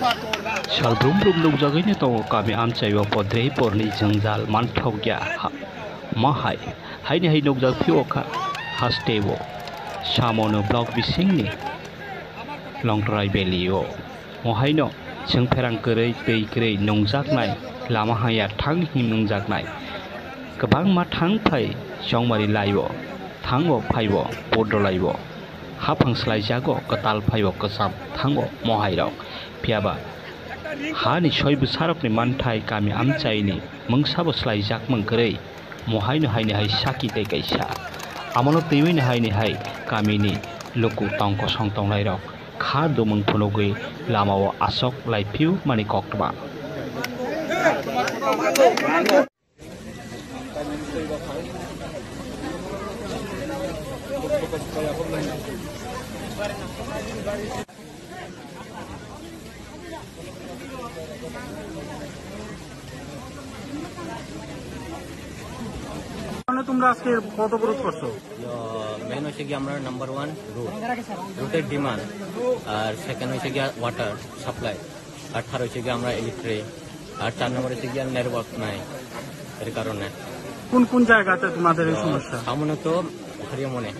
Salbrum brum nukjagayni tongo kami amchaio podrei porni jengjal manthokya mahai haini hai nugjak phioka hastebo samono blog bisingni longtrai belio mohaino जों फेरांगोरै दैग्रै नंजागनाय लामा हाया थां him नंजागनाय गोबां मा थां फै जंमारि लायो थांबो फाइबो बदलायबो हा फांस्लायजागो कताल फाइबो कसाब थांबो महायरक पियाबा हानि सयबो सारकनि मानथाय गामि आमचायनि मंसाबो स्लायजाक मंगोरै महायनो हायनि हाय साखि दैगायसा आमनो दैवैनि हायनि हाय गामिनि लोकु तंक संतंलायरक खा दुमं फुनुगै लामाव आसक लाइफिउ मानि कक्टबा তোমরা আজকে কত অবরোধ করছো? মেন হচ্ছে কি আমরা নাম্বার 1 রুটের ডিমান্ড আর সেকেন্ড হচ্ছে কি ওয়াটার সাপ্লাই আর থার্ড হচ্ছে কি আমরা ইলেকট্রিক আর 4 নম্বর হচ্ছে কি নেটওয়ার্ক নাই এর কারণে। কোন কোন জায়গাতে তোমাদের এই সমস্যা? সামনে তো হারিয়ে মনে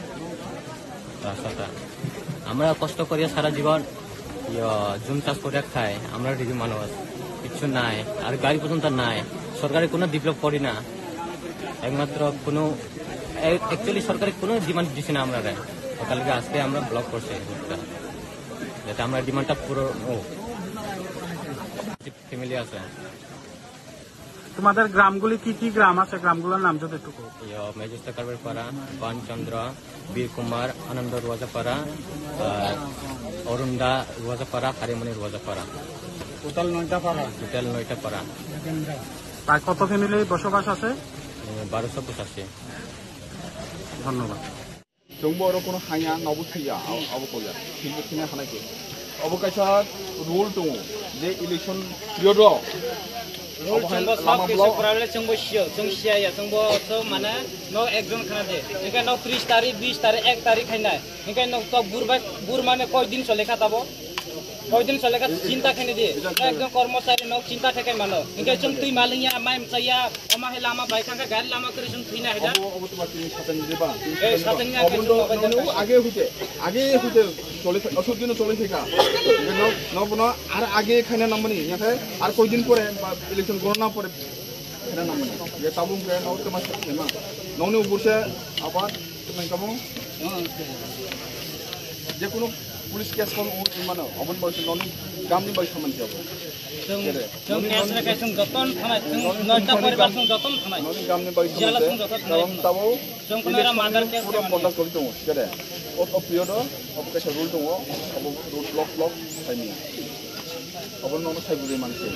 রাস্তাটা আমরা কষ্ট করিয়া সারা জীবন জুম চাষ করে খাই আমরা রিজি মানুষ কিছু নাই আর গাড়ি পর্যন্ত নাই সরকারি কোনো ডেভেলপ করি না একমাত্র কোনো অ্যাকচুয়ালি সরকারি কোনো ডিমান্ড দিচ্ছে না আমরা কালকে আজকে আমরা ব্লক করছি যাতে আমরা ডিমান্ডটা পুরো ফ্যামিলি আছে। তোমাদের গ্রামগুলি কি কি গ্রাম আছে গ্রামগুলোর নাম যদি একটু মেজস্তা কারবারপাড়া বানচন্দ্র বীরকুমার আনন্দ রোয়াজাপাড়া অরুণদা রোয়াজাপাড়া হারিমণি রোয়াজাপাড়া টোটাল 9টা পাড়া। তাই কত ফ্যামিলি বসবাস আছে? 1285। ধন্যবাদ। जोंबो आरो कोनो हाया नावबो थैया अबकया थिनबो थिना हानायके अबकायसा रुल दङ जे इलेक्शन पिरियडआव जोंबो सब किसु प्रॉब्लम जोंबो सियो जों सियाया जोंबो तो माने न एकजन खाना दे निका न 30 तारिख 20 तारिख 1 तारिख खाइना निका न तो बुर माने कय दिन चले खाताबो कय दिन चले खा चिंता खाने दे एकदम कर्मचारी न चिंता ठेके मानो निका जों तुइ मालिया माइ मचाया अमाहे लामा बाइखांगा गाड़ी लामा करे जों थैना हेदा अब तो बाकी सातन जेबा ए सातन आगे हुते चले 80 दिन चले थेका न बनो आर आगे खाने नमनि याथाय आर कय दिन परे इलेक्शन गणना परे खाना नमनि ये ताबुम के न तमा सेमा नौने उपरसे आबाद तमंकामो जे कोनो पुलिस केस कोन मानो अबन बस नौने गामनि बाय खामानि जाबो जों केस रे जों जतन थानाय जों नयटा परिवार जों जतन थानाय नौने गामनि बाय जिला जों जतन थानाय ताबो जों कोनरा मादार केस पुरा कन्डाक्ट करि दङ केरे of period of case rule दङ अब रुल ब्लक थाइनि अबन नौने थाइबुरे मानसि